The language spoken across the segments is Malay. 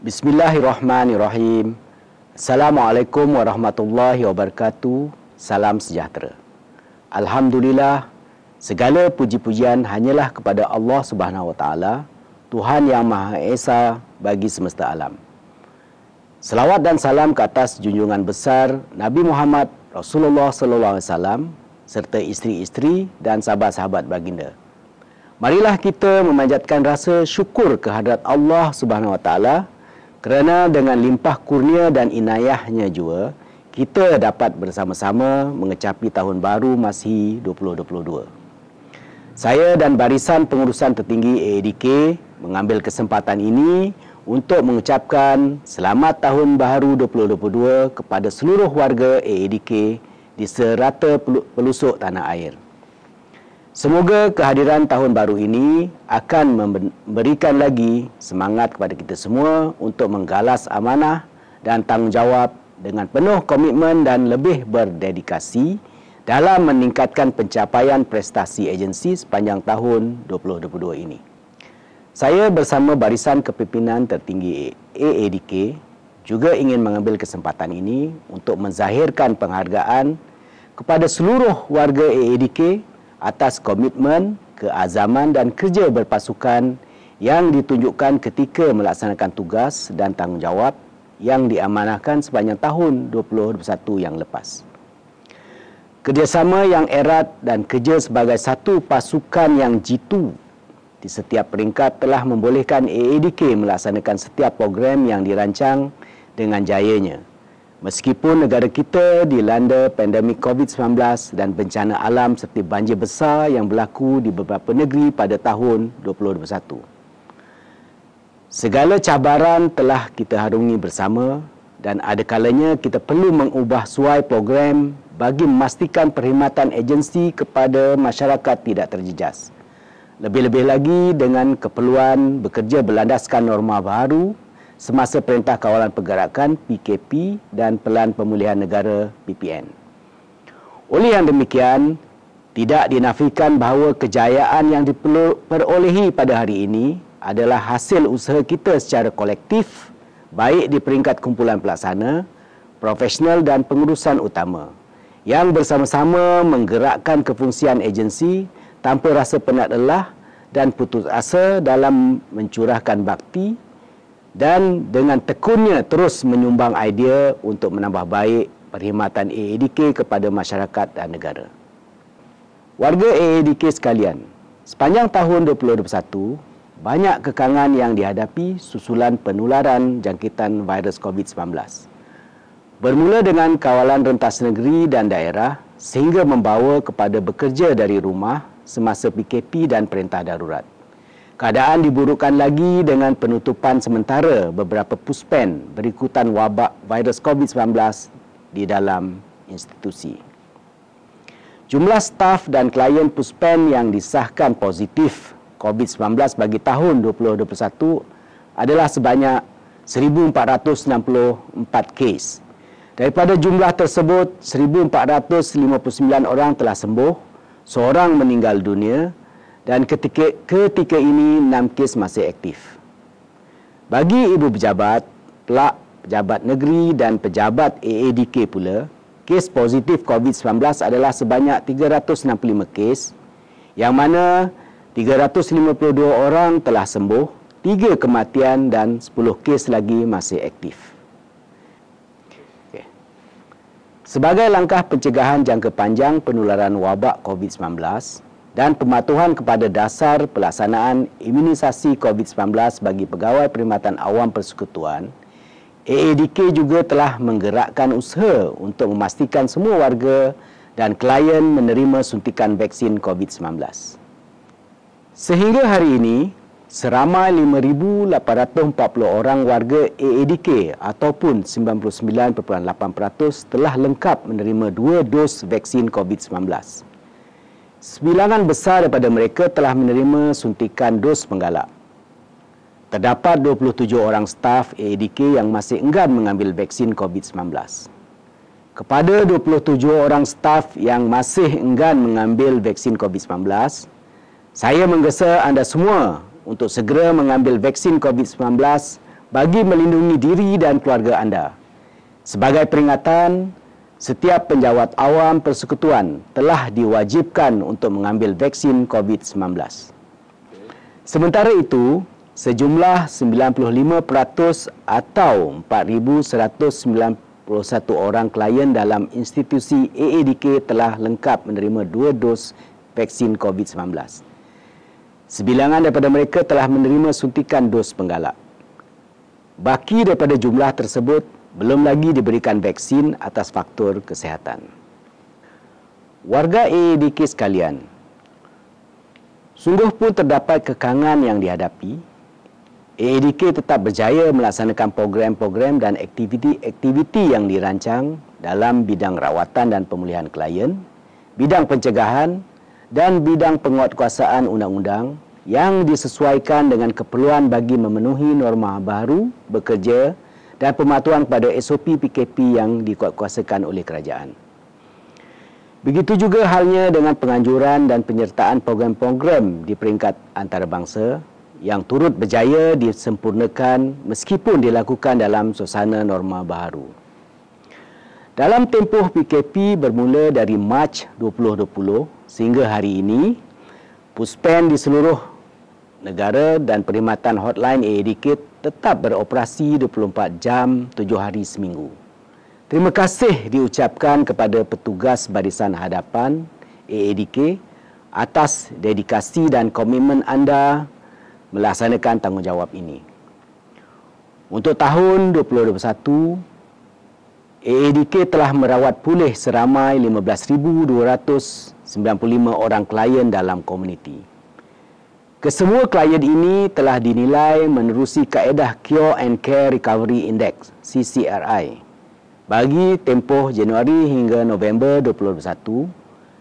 Bismillahirrahmanirrahim. Assalamualaikum warahmatullahi wabarakatuh. Salam sejahtera. Alhamdulillah, segala puji-pujian hanyalah kepada Allah Subhanahu Wa Taala, Tuhan yang Maha Esa bagi semesta alam. Selawat dan salam ke atas junjungan besar Nabi Muhammad Rasulullah sallallahu alaihi wasallam serta isteri-isteri dan sahabat-sahabat baginda. Marilah kita memanjatkan rasa syukur kehadrat Allah Subhanahu Wa Taala kerana dengan limpah kurnia dan inayahnya jua, kita dapat bersama-sama mengecapi tahun baru Masihi 2022. Saya dan barisan pengurusan tertinggi AADK mengambil kesempatan ini untuk mengucapkan selamat tahun baru 2022 kepada seluruh warga AADK di serata pelosok tanah air. Semoga kehadiran tahun baru ini akan memberikan lagi semangat kepada kita semua untuk menggalas amanah dan tanggungjawab dengan penuh komitmen dan lebih berdedikasi dalam meningkatkan pencapaian prestasi agensi sepanjang tahun 2022 ini. Saya bersama barisan kepimpinan tertinggi AADK juga ingin mengambil kesempatan ini untuk menzahirkan penghargaan kepada seluruh warga AADK atas komitmen, keazaman dan kerja berpasukan yang ditunjukkan ketika melaksanakan tugas dan tanggungjawab yang diamanahkan sepanjang tahun 2021 yang lepas. Kerjasama yang erat dan kerja sebagai satu pasukan yang jitu di setiap peringkat telah membolehkan AADK melaksanakan setiap program yang dirancang dengan jayanya. Meskipun negara kita dilanda pandemik COVID-19 dan bencana alam seperti banjir besar yang berlaku di beberapa negeri pada tahun 2021. Segala cabaran telah kita harungi bersama dan ada kalanya kita perlu mengubah suai program bagi memastikan perkhidmatan agensi kepada masyarakat tidak terjejas. Lebih-lebih lagi dengan keperluan bekerja berlandaskan norma baru semasa Perintah Kawalan Pergerakan PKP dan Pelan Pemulihan Negara PPN. Oleh yang demikian, tidak dinafikan bahawa kejayaan yang diperolehi pada hari ini adalah hasil usaha kita secara kolektif, baik di peringkat kumpulan pelaksana, profesional dan pengurusan utama, yang bersama-sama menggerakkan kefungsian agensi tanpa rasa penat lelah dan putus asa dalam mencurahkan bakti dan dengan tekunnya terus menyumbang idea untuk menambah baik perkhidmatan AADK kepada masyarakat dan negara. Warga AADK sekalian, sepanjang tahun 2021, banyak kekangan yang dihadapi susulan penularan jangkitan virus COVID-19. Bermula dengan kawalan rentas negeri dan daerah sehingga membawa kepada bekerja dari rumah semasa PKP dan perintah darurat. Keadaan diburukkan lagi dengan penutupan sementara beberapa puspen berikutan wabak virus COVID-19 di dalam institusi. Jumlah staf dan klien puspen yang disahkan positif COVID-19 bagi tahun 2021 adalah sebanyak 1,464 kes. Daripada jumlah tersebut, 1,459 orang telah sembuh, seorang meninggal dunia, dan ketika ini 6 kes masih aktif. Bagi ibu pejabat, pelak pejabat negeri dan pejabat AADK pula, kes positif COVID-19 adalah sebanyak 365 kes, yang mana 352 orang telah sembuh, 3 kematian dan 10 kes lagi masih aktif. Sebagai langkah pencegahan jangka panjang penularan wabak COVID-19, dan pematuhan kepada dasar pelaksanaan imunisasi COVID-19 bagi pegawai perkhidmatan awam persekutuan, AADK juga telah menggerakkan usaha untuk memastikan semua warga dan klien menerima suntikan vaksin COVID-19. Sehingga hari ini, seramai 5,840 orang warga AADK ataupun 99.8% telah lengkap menerima 2 dos vaksin COVID-19. Sebilangan besar daripada mereka telah menerima suntikan dos penggalak. Terdapat 27 orang staf AADK yang masih enggan mengambil vaksin COVID-19. Kepada 27 orang staf yang masih enggan mengambil vaksin COVID-19, saya menggesa anda semua untuk segera mengambil vaksin COVID-19 bagi melindungi diri dan keluarga anda. Sebagai peringatan, setiap penjawat awam persekutuan telah diwajibkan untuk mengambil vaksin COVID-19. Sementara itu, sejumlah 95% atau 4,191 orang klien dalam institusi AADK telah lengkap menerima 2 dos vaksin COVID-19. Sebilangan daripada mereka telah menerima suntikan dos penggalak. Baki daripada jumlah tersebut belum lagi diberikan vaksin atas faktor kesihatan. Warga AADK sekalian, sungguh pun terdapat kekangan yang dihadapi. AADK tetap berjaya melaksanakan program-program dan aktiviti-aktiviti yang dirancang dalam bidang rawatan dan pemulihan klien, bidang pencegahan dan bidang penguatkuasaan undang-undang yang disesuaikan dengan keperluan bagi memenuhi norma baru bekerja dan pematuhan kepada SOP PKP yang dikuatkuasakan oleh kerajaan. Begitu juga halnya dengan penganjuran dan penyertaan program-program di peringkat antarabangsa yang turut berjaya disempurnakan meskipun dilakukan dalam suasana norma baru. Dalam tempoh PKP bermula dari Mac 2020 sehingga hari ini, Puspen di seluruh negara dan perkhidmatan hotline AADK tetap beroperasi 24 jam 7 hari seminggu. Terima kasih diucapkan kepada petugas barisan hadapan AADK atas dedikasi dan komitmen anda melaksanakan tanggungjawab ini. Untuk tahun 2021, AADK telah merawat pulih seramai 15,295 orang klien dalam komuniti. Kesemua klien ini telah dinilai menerusi kaedah Cure and Care Recovery Index (CCRI). Bagi tempoh Januari hingga November 2021,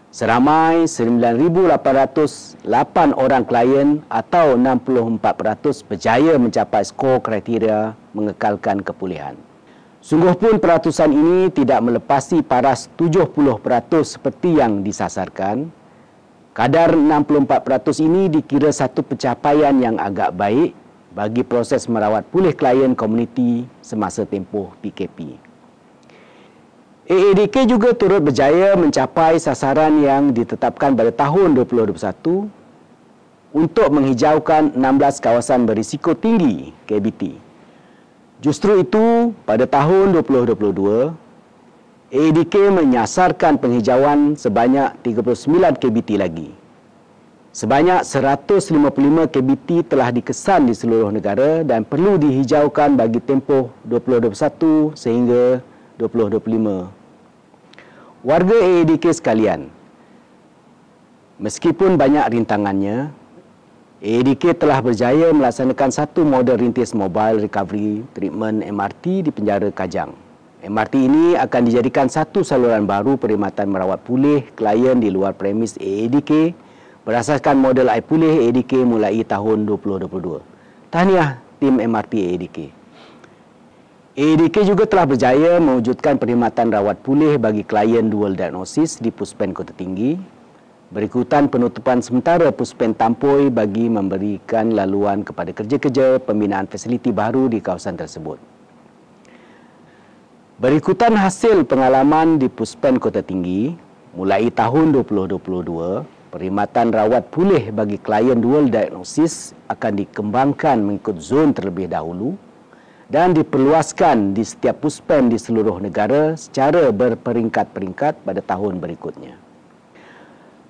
seramai 9,808 orang klien atau 64% berjaya mencapai skor kriteria mengekalkan kepulihan. Sungguh pun peratusan ini tidak melepasi paras 70% seperti yang disasarkan. Kadar 64% ini dikira satu pencapaian yang agak baik bagi proses merawat pulih klien komuniti semasa tempoh PKP. AADK juga turut berjaya mencapai sasaran yang ditetapkan pada tahun 2021 untuk menghijaukan 16 kawasan berisiko tinggi KBT. Justru itu, pada tahun 2022, AADK menyasarkan penghijauan sebanyak 39 KBT lagi. Sebanyak 155 KBT telah dikesan di seluruh negara dan perlu dihijaukan bagi tempoh 2021 sehingga 2025. Warga AADK sekalian, meskipun banyak rintangannya, AADK telah berjaya melaksanakan satu model rintis Mobile Recovery Treatment MRT di penjara Kajang. MRT ini akan dijadikan satu saluran baru perkhidmatan merawat pulih klien di luar premis AADK berasaskan model iPulih AADK mulai tahun 2022. Tahniah tim MRT AADK. AADK juga telah berjaya mewujudkan perkhidmatan rawat pulih bagi klien dual diagnosis di Puspen Kota Tinggi, berikutan penutupan sementara Puspen Tampoi bagi memberikan laluan kepada kerja-kerja pembinaan fasiliti baru di kawasan tersebut. Berikutan hasil pengalaman di Puspen Kota Tinggi, mulai tahun 2022, perkhidmatan rawat pulih bagi klien dual diagnosis akan dikembangkan mengikut zon terlebih dahulu dan diperluaskan di setiap puspen di seluruh negara secara berperingkat-peringkat pada tahun berikutnya.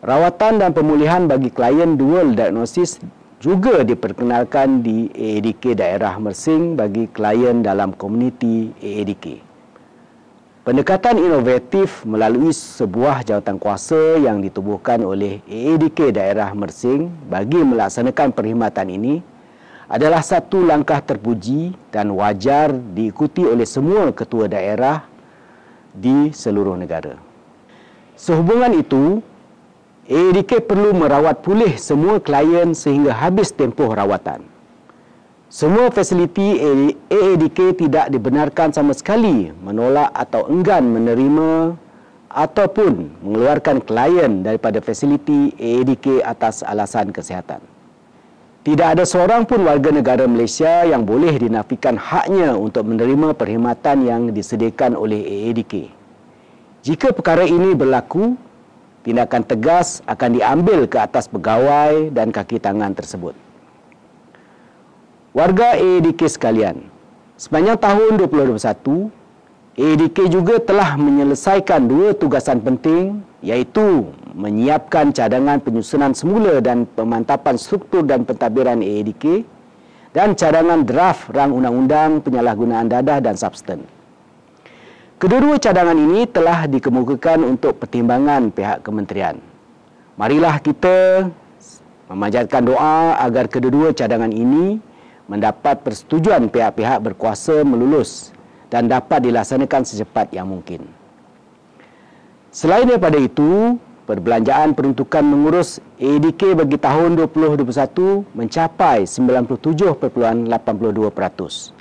Rawatan dan pemulihan bagi klien dual diagnosis juga diperkenalkan di AADK daerah Mersing bagi klien dalam komuniti AADK. Pendekatan inovatif melalui sebuah jawatankuasa yang ditubuhkan oleh AADK daerah Mersing bagi melaksanakan perkhidmatan ini adalah satu langkah terpuji dan wajar diikuti oleh semua ketua daerah di seluruh negara. Sehubungan itu, AADK perlu merawat pulih semua klien sehingga habis tempoh rawatan. Semua fasiliti AADK tidak dibenarkan sama sekali menolak atau enggan menerima ataupun mengeluarkan klien daripada fasiliti AADK atas alasan kesihatan. Tidak ada seorang pun warga negara Malaysia yang boleh dinafikan haknya untuk menerima perkhidmatan yang disediakan oleh AADK. Jika perkara ini berlaku, tindakan tegas akan diambil ke atas pegawai dan kaki tangan tersebut. Warga AADK sekalian, sepanjang tahun 2021, AADK juga telah menyelesaikan dua tugasan penting, iaitu menyiapkan cadangan penyusunan semula dan pemantapan struktur dan pentadbiran AADK dan cadangan draft rang undang-undang penyalahgunaan dadah dan substan. Kedua-dua cadangan ini telah dikemukakan untuk pertimbangan pihak kementerian. Marilah kita memanjatkan doa agar kedua-dua cadangan ini mendapat persetujuan pihak-pihak berkuasa melulus dan dapat dilaksanakan secepat yang mungkin. Selain daripada itu, perbelanjaan peruntukan mengurus AADK bagi tahun 2021 mencapai 97.82%.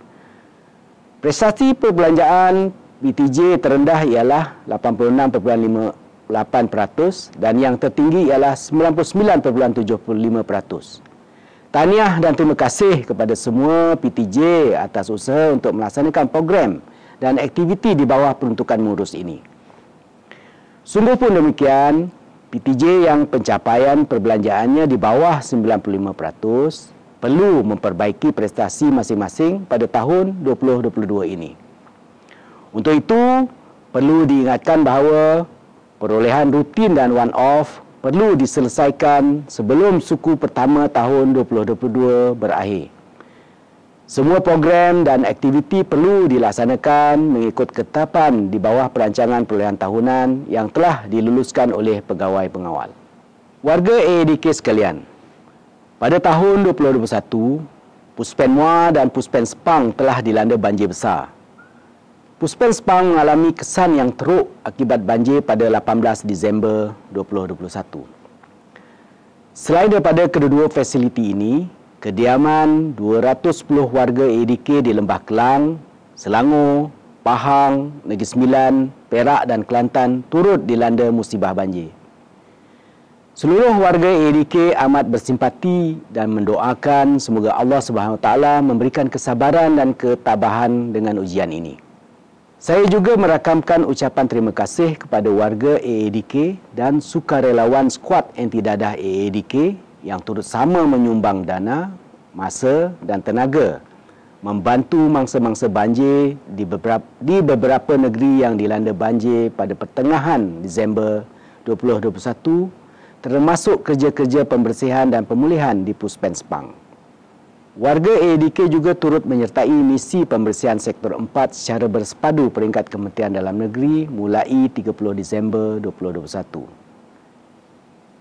Prestasi perbelanjaan BTJ terendah ialah 86.58% dan yang tertinggi ialah 99.75%. Tahniah dan terima kasih kepada semua PTJ atas usaha untuk melaksanakan program dan aktiviti di bawah peruntukan mengurus ini. Sungguh pun demikian, PTJ yang pencapaian perbelanjaannya di bawah 95% perlu memperbaiki prestasi masing-masing pada tahun 2022 ini. Untuk itu, perlu diingatkan bahawa perolehan rutin dan one-off perlu diselesaikan sebelum suku pertama tahun 2022 berakhir. Semua program dan aktiviti perlu dilaksanakan mengikut ketetapan di bawah perancangan perolehan tahunan yang telah diluluskan oleh pegawai pengawal. Warga AADK sekalian, pada tahun 2021, Puspen Muar dan Puspen Sepang telah dilanda banjir besar. Puspen Sepang mengalami kesan yang teruk akibat banjir pada 18 Disember 2021. Selain daripada kedua-dua fasiliti ini, kediaman 210 warga AADK di Lembah Kelang, Selangor, Pahang, Negeri Sembilan, Perak dan Kelantan turut dilanda musibah banjir. Seluruh warga AADK amat bersimpati dan mendoakan semoga Allah SWT memberikan kesabaran dan ketabahan dengan ujian ini. Saya juga merakamkan ucapan terima kasih kepada warga AADK dan sukarelawan skuad anti dadah AADK yang turut sama menyumbang dana, masa dan tenaga membantu mangsa-mangsa banjir di beberapa negeri yang dilanda banjir pada pertengahan Disember 2021, termasuk kerja-kerja pembersihan dan pemulihan di Puspen Sepang. Warga AADK juga turut menyertai misi pembersihan Sektor 4 secara bersepadu peringkat Kementerian Dalam Negeri mulai 30 Disember 2021.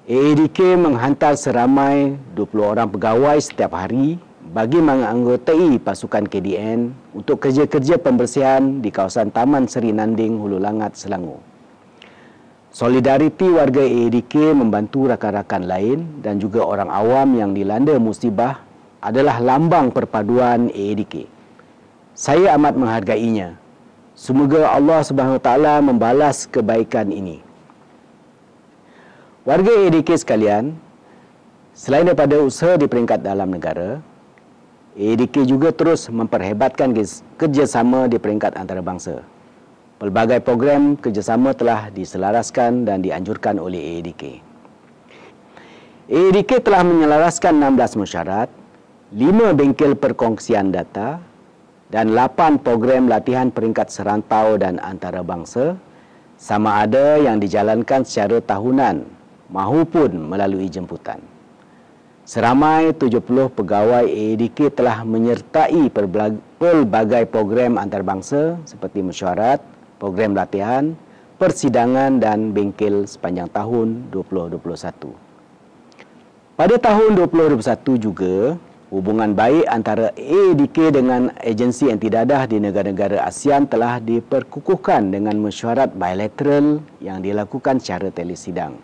AADK menghantar seramai 20 orang pegawai setiap hari bagi menganggotai pasukan KDN untuk kerja-kerja pembersihan di kawasan Taman Seri Nanding, Hulu Langat, Selangor. Solidariti warga AADK membantu rakan-rakan lain dan juga orang awam yang dilanda musibah adalah lambang perpaduan AADK. Saya amat menghargainya. Semoga Allah SWT membalas kebaikan ini. Warga AADK sekalian, selain daripada usaha di peringkat dalam negara, AADK juga terus memperhebatkan kerjasama di peringkat antarabangsa. Pelbagai program kerjasama telah diselaraskan dan dianjurkan oleh AADK. AADK telah menyelaraskan 16 mesyuarat, 5 bengkel perkongsian data dan 8 program latihan peringkat serantau dan antarabangsa, sama ada yang dijalankan secara tahunan mahupun melalui jemputan. Seramai 70 pegawai AADK telah menyertai pelbagai program antarabangsa seperti mesyuarat, program latihan, persidangan dan bengkel sepanjang tahun 2021. Pada tahun 2021 juga, hubungan baik antara AADK dengan agensi anti dadah di negara-negara ASEAN telah diperkukuhkan dengan mesyuarat bilateral yang dilakukan secara telesidang.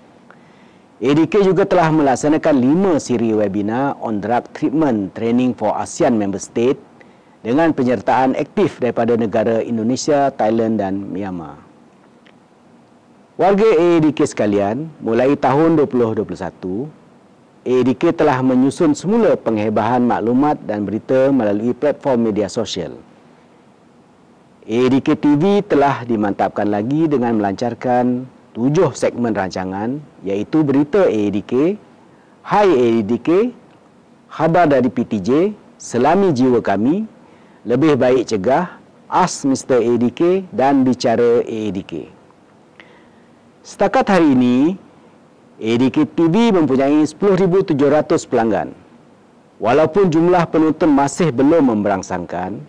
AADK juga telah melaksanakan 5 siri webinar on drug treatment training for ASEAN member state dengan penyertaan aktif daripada negara Indonesia, Thailand dan Myanmar. Warga AADK sekalian, mulai tahun 2021, AADK telah menyusun semula penghebahan maklumat dan berita melalui platform media sosial. AADK TV telah dimantapkan lagi dengan melancarkan 7 segmen rancangan iaitu Berita AADK, Hai AADK, Khabar dari PTJ, Selami Jiwa Kami, Lebih Baik Cegah, Ask Mr. AADK dan Bicara AADK. Setakat hari ini, AADK TV mempunyai 10,700 pelanggan. Walaupun jumlah penonton masih belum memberangsangkan,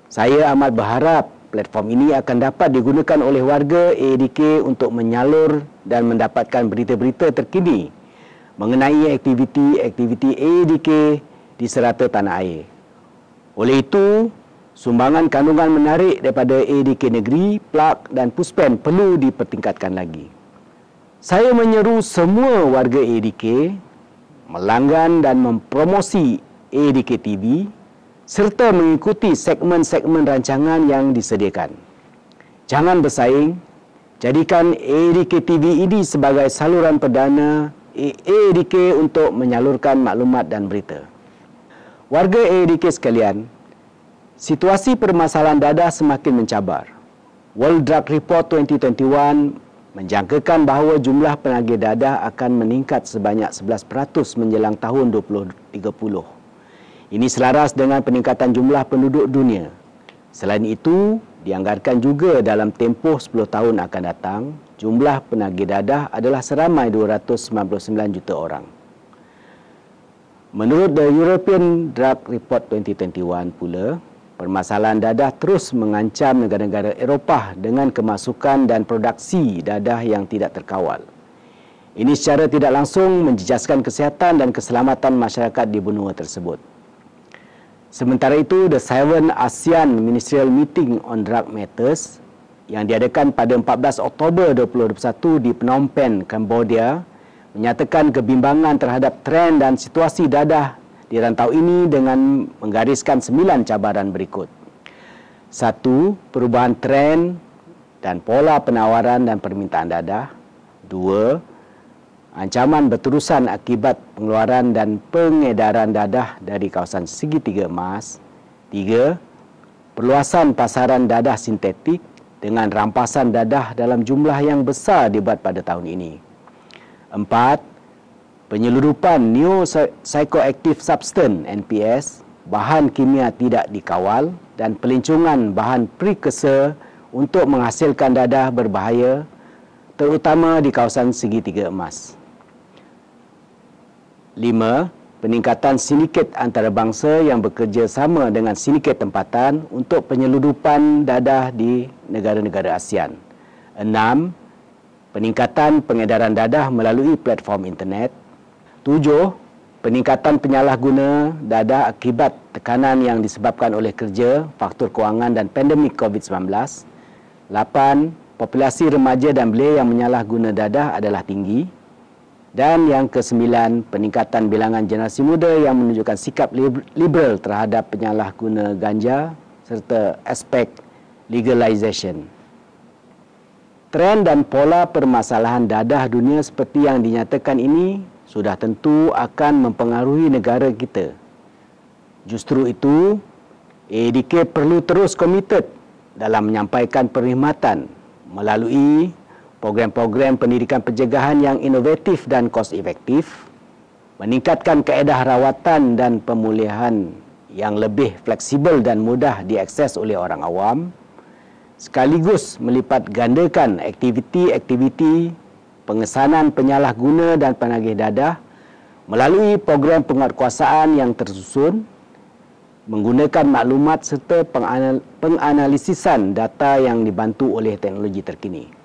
saya amat berharap platform ini akan dapat digunakan oleh warga AADK untuk menyalur dan mendapatkan berita-berita terkini mengenai aktiviti-aktiviti AADK di serata tanah air. Oleh itu, sumbangan kandungan menarik daripada AADK Negeri, Plug dan Puspen perlu dipertingkatkan lagi. Saya menyeru semua warga AADK melanggan dan mempromosi AADK TV serta mengikuti segmen-segmen rancangan yang disediakan. Jangan bersaing, jadikan AADK TV ini sebagai saluran perdana AADK untuk menyalurkan maklumat dan berita. Warga AADK sekalian, situasi permasalahan dadah semakin mencabar. World Drug Report 2021 menjangkakan bahawa jumlah penagih dadah akan meningkat sebanyak 11% menjelang tahun 2030. Ini selaras dengan peningkatan jumlah penduduk dunia. Selain itu, dianggarkan juga dalam tempoh 10 tahun akan datang, jumlah penagih dadah adalah seramai 299 juta orang. Menurut The European Drug Report 2021 pula, permasalahan dadah terus mengancam negara-negara Eropah dengan kemasukan dan produksi dadah yang tidak terkawal. Ini secara tidak langsung menjejaskan kesihatan dan keselamatan masyarakat di benua tersebut. Sementara itu, The 7 ASEAN Ministerial Meeting on Drug Matters yang diadakan pada 14 Oktober 2021 di Phnom Penh, Cambodia, menyatakan kebimbangan terhadap trend dan situasi dadah di rantau ini dengan menggariskan 9 cabaran berikut. 1. Perubahan trend dan pola penawaran dan permintaan dadah. 2. Ancaman berterusan akibat pengeluaran dan pengedaran dadah dari kawasan segitiga emas. 3. Perluasan pasaran dadah sintetik dengan rampasan dadah dalam jumlah yang besar dibuat pada tahun ini. 4. Penyeludupan New Psychoactive Substance (NPS), bahan kimia tidak dikawal dan pelincongan bahan precursor untuk menghasilkan dadah berbahaya, terutama di kawasan segitiga emas. 5. Peningkatan sindiket antarabangsa yang bekerjasama dengan sindiket tempatan untuk penyeludupan dadah di negara-negara ASEAN. 6. Peningkatan pengedaran dadah melalui platform internet. 7. Peningkatan penyalahguna dadah akibat tekanan yang disebabkan oleh kerja, faktor kewangan dan pandemik COVID-19. 8. Populasi remaja dan belia yang menyalahguna dadah adalah tinggi. Dan yang ke-9, peningkatan bilangan generasi muda yang menunjukkan sikap liberal terhadap penyalahguna ganja serta aspek legalization. Trend dan pola permasalahan dadah dunia seperti yang dinyatakan ini sudah tentu akan mempengaruhi negara kita. Justru itu, AADK perlu terus komited dalam menyampaikan perkhidmatan melalui program-program pendidikan pencegahan yang inovatif dan kos efektif, meningkatkan kaedah rawatan dan pemulihan yang lebih fleksibel dan mudah diakses oleh orang awam, sekaligus melipat gandakan aktiviti-aktiviti pengesanan penyalahguna dan penagih dadah melalui program penguatkuasaan yang tersusun, menggunakan maklumat serta penganalisisan data yang dibantu oleh teknologi terkini.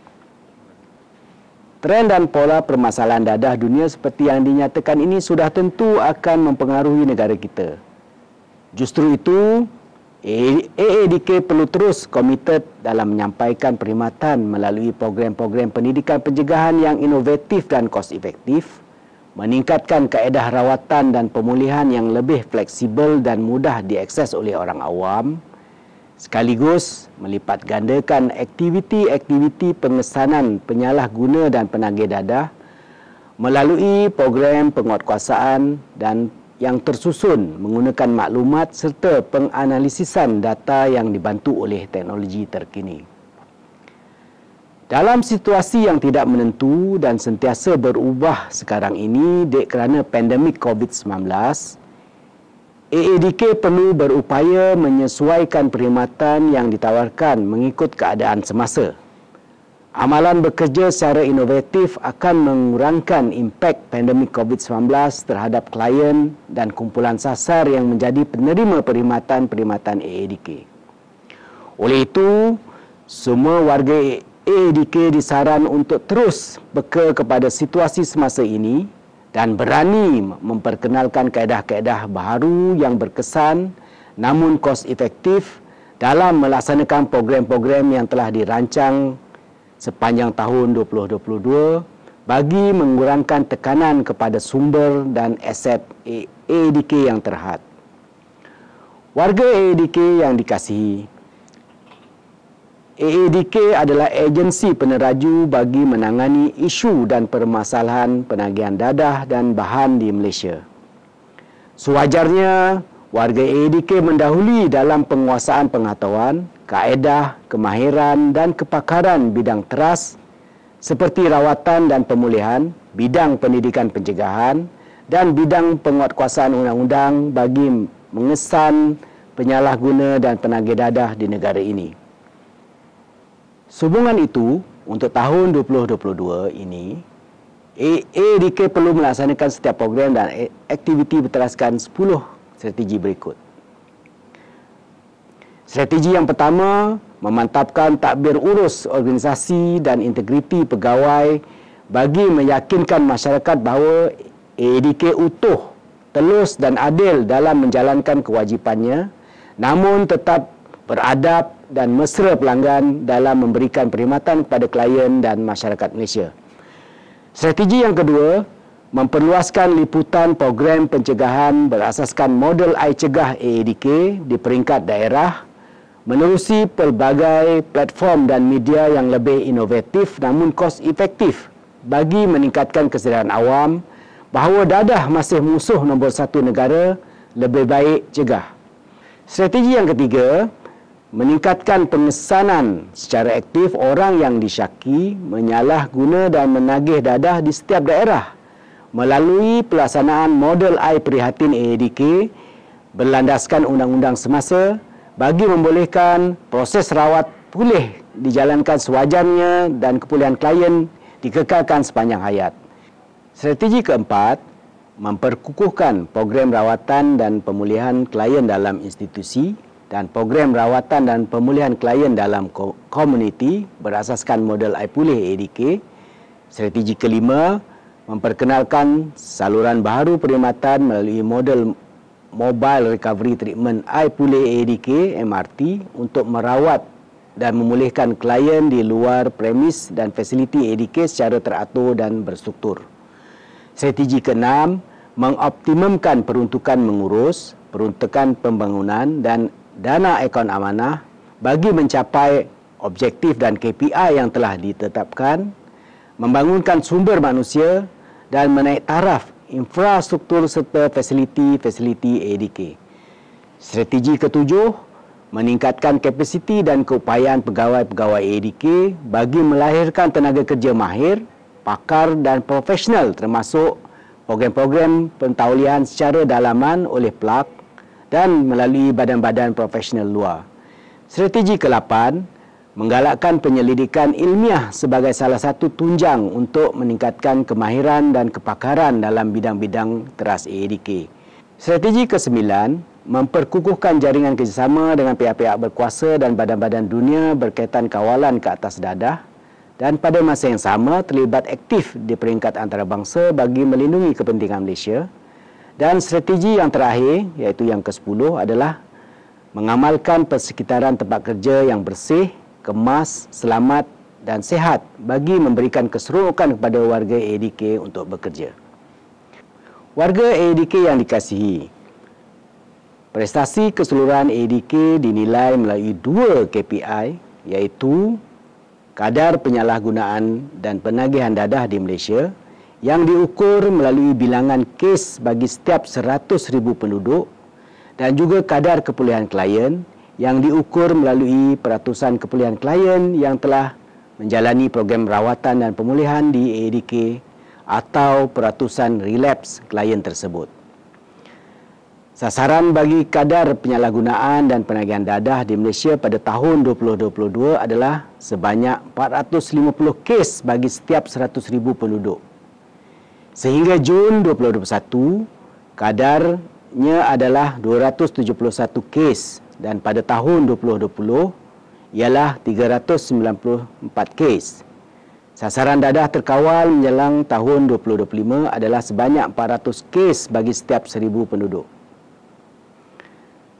Trend dan pola permasalahan dadah dunia seperti yang dinyatakan ini sudah tentu akan mempengaruhi negara kita. Justru itu, AADK perlu terus komited dalam menyampaikan perkhidmatan melalui program-program pendidikan pencegahan yang inovatif dan kos efektif, meningkatkan kaedah rawatan dan pemulihan yang lebih fleksibel dan mudah diakses oleh orang awam, sekaligus melipat gandakan aktiviti-aktiviti pengesanan penyalahguna dan penagih dadah melalui program penguatkuasaan dan yang tersusun menggunakan maklumat serta penganalisisan data yang dibantu oleh teknologi terkini. Dalam situasi yang tidak menentu dan sentiasa berubah sekarang ini kerana pandemik COVID-19, AADK perlu berupaya menyesuaikan perkhidmatan yang ditawarkan mengikut keadaan semasa. Amalan bekerja secara inovatif akan mengurangkan impak pandemik COVID-19 terhadap klien dan kumpulan sasar yang menjadi penerima perkhidmatan AADK. Oleh itu, semua warga AADK disaran untuk terus beka kepada situasi semasa ini dan berani memperkenalkan kaedah-kaedah baharu yang berkesan namun kos efektif dalam melaksanakan program-program yang telah dirancang sepanjang tahun 2022 bagi mengurangkan tekanan kepada sumber dan aset AADK yang terhad. Warga AADK yang dikasihi, AADK adalah agensi peneraju bagi menangani isu dan permasalahan penagihan dadah dan bahan di Malaysia. Sewajarnya, warga AADK mendahului dalam penguasaan pengetahuan, kaedah, kemahiran dan kepakaran bidang teras seperti rawatan dan pemulihan, bidang pendidikan pencegahan dan bidang penguatkuasaan undang-undang bagi mengesan penyalahguna dan penagih dadah di negara ini. Sehubungan itu, untuk tahun 2022 ini, AADK perlu melaksanakan setiap program dan aktiviti berteraskan 10 strategi berikut. Strategi yang pertama, memantapkan tadbir urus organisasi dan integriti pegawai bagi meyakinkan masyarakat bahawa AADK utuh, telus dan adil dalam menjalankan kewajipannya, namun tetap beradab dan mesra pelanggan dalam memberikan perkhidmatan kepada klien dan masyarakat Malaysia. Strategi yang kedua, memperluaskan liputan program pencegahan berasaskan model iCegah AADK di peringkat daerah, menerusi pelbagai platform dan media yang lebih inovatif namun kos efektif bagi meningkatkan kesedaran awam bahawa dadah masih musuh nombor satu negara, lebih baik cegah. Strategi yang ketiga, meningkatkan pengesanan secara aktif orang yang disyaki menyalahguna dan menagih dadah di setiap daerah melalui pelaksanaan model Prihatin AADK berlandaskan undang-undang semasa bagi membolehkan proses rawat pulih dijalankan sewajarnya dan kepulihan klien dikekalkan sepanjang hayat. Strategi keempat, memperkukuhkan program rawatan dan pemulihan klien dalam institusi dan program rawatan dan pemulihan klien dalam komuniti berasaskan model iPulih AADK. Strategi kelima, memperkenalkan saluran baharu perkhidmatan melalui model Mobile Recovery Treatment iPulih AADK MRT untuk merawat dan memulihkan klien di luar premis dan fasiliti AADK secara teratur dan berstruktur. Strategi keenam, mengoptimumkan peruntukan mengurus, peruntukan pembangunan dan dana akaun amanah bagi mencapai objektif dan KPI yang telah ditetapkan, membangunkan sumber manusia dan menaik taraf infrastruktur serta fasiliti AADK. Strategi ketujuh, meningkatkan kapasiti dan keupayaan pegawai-pegawai AADK bagi melahirkan tenaga kerja mahir, pakar dan profesional termasuk program-program pentaulian secara dalaman oleh pelak dan melalui badan-badan profesional luar. Strategi ke-8, menggalakkan penyelidikan ilmiah sebagai salah satu tunjang untuk meningkatkan kemahiran dan kepakaran dalam bidang-bidang teras AADK. Strategi ke-9, memperkukuhkan jaringan kerjasama dengan pihak-pihak berkuasa dan badan-badan dunia berkaitan kawalan ke atas dadah dan pada masa yang sama terlibat aktif di peringkat antarabangsa bagi melindungi kepentingan Malaysia. Dan strategi yang terakhir, iaitu yang ke-10 adalah mengamalkan persekitaran tempat kerja yang bersih, kemas, selamat dan sihat bagi memberikan keseronokan kepada warga AADK untuk bekerja. Warga AADK yang dikasihi, prestasi keseluruhan AADK dinilai melalui 2 KPI, iaitu kadar penyalahgunaan dan penagihan dadah di Malaysia yang diukur melalui bilangan kes bagi setiap 100,000 penduduk dan juga kadar kepulihan klien yang diukur melalui peratusan kepulihan klien yang telah menjalani program rawatan dan pemulihan di AADK atau peratusan relapse klien tersebut. Sasaran bagi kadar penyalahgunaan dan penagihan dadah di Malaysia pada tahun 2022 adalah sebanyak 450 kes bagi setiap 100,000 penduduk. Sehingga Jun 2021, kadarnya adalah 271 kes dan pada tahun 2020 ialah 394 kes. Sasaran dadah terkawal menjelang tahun 2025 adalah sebanyak 400 kes bagi setiap 1,000 penduduk.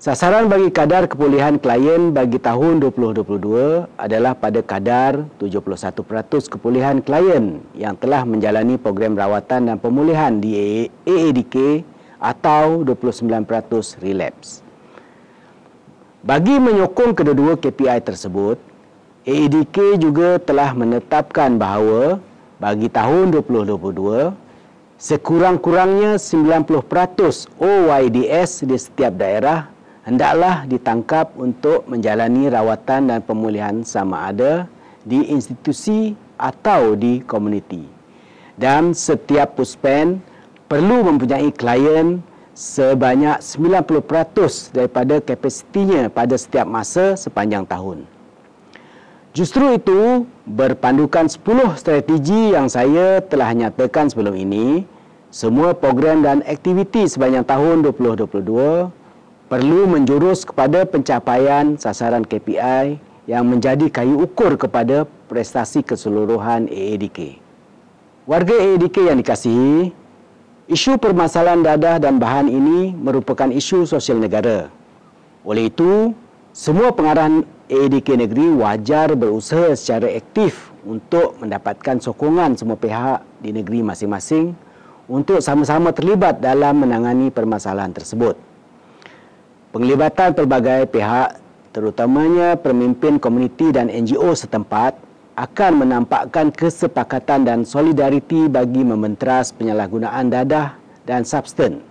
Sasaran bagi kadar kepulihan klien bagi tahun 2022 adalah pada kadar 71% kepulihan klien yang telah menjalani program rawatan dan pemulihan di AADK atau 29% relapse. Bagi menyokong kedua-dua KPI tersebut, AADK juga telah menetapkan bahawa bagi tahun 2022, sekurang-kurangnya 90% OYDS di setiap daerah hendaklah ditangkap untuk menjalani rawatan dan pemulihan sama ada di institusi atau di komuniti. Dan setiap puspen perlu mempunyai klien sebanyak 90% daripada kapasitinya pada setiap masa sepanjang tahun. Justru itu, berpandukan 10 strategi yang saya telah nyatakan sebelum ini, semua program dan aktiviti sepanjang tahun 2022 perlu menjurus kepada pencapaian sasaran KPI yang menjadi kayu ukur kepada prestasi keseluruhan AADK. Warga AADK yang dikasihi, isu permasalahan dadah dan bahan ini merupakan isu sosial negara. Oleh itu, semua pengarah AADK negeri wajar berusaha secara aktif untuk mendapatkan sokongan semua pihak di negeri masing-masing untuk sama-sama terlibat dalam menangani permasalahan tersebut. Penglibatan pelbagai pihak, terutamanya pemimpin komuniti dan NGO setempat, akan menampakkan kesepakatan dan solidariti bagi mementeras penyalahgunaan dadah dan substan.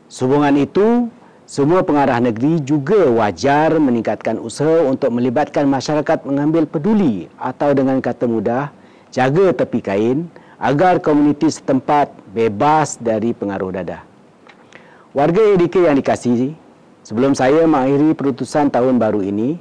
Sehubungan itu, semua pengarah negeri juga wajar meningkatkan usaha untuk melibatkan masyarakat mengambil peduli atau dengan kata mudah, jaga tepi kain agar komuniti setempat bebas dari pengaruh dadah. Warga AADK yang dikasihi, sebelum saya mengakhiri perutusan tahun baru ini,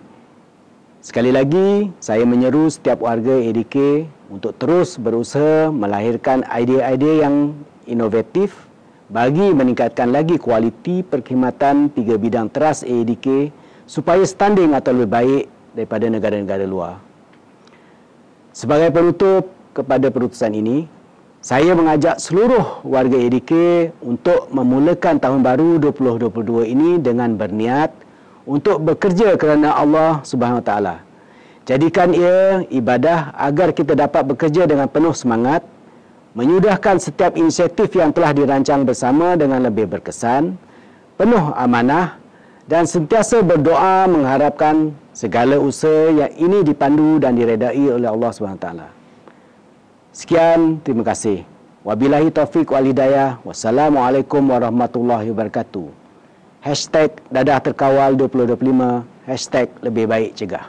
sekali lagi saya menyeru setiap warga AADK untuk terus berusaha melahirkan idea-idea yang inovatif bagi meningkatkan lagi kualiti perkhidmatan 3 bidang teras AADK supaya standing atau lebih baik daripada negara-negara luar. Sebagai penutup kepada perutusan ini, saya mengajak seluruh warga AADK untuk memulakan tahun baru 2022 ini dengan berniat untuk bekerja kerana Allah Subhanahu Wa Taala. Jadikan ia ibadah agar kita dapat bekerja dengan penuh semangat, menyudahkan setiap inisiatif yang telah dirancang bersama dengan lebih berkesan, penuh amanah dan sentiasa berdoa mengharapkan segala usaha yang ini dipandu dan diredai oleh Allah Subhanahu Wa Taala. Sekian, terima kasih. Wabillahi taufiq wal hidayah. Wassalamualaikum warahmatullahi wabarakatuh. #dadah terkawal 2025. #lebih baik cegah.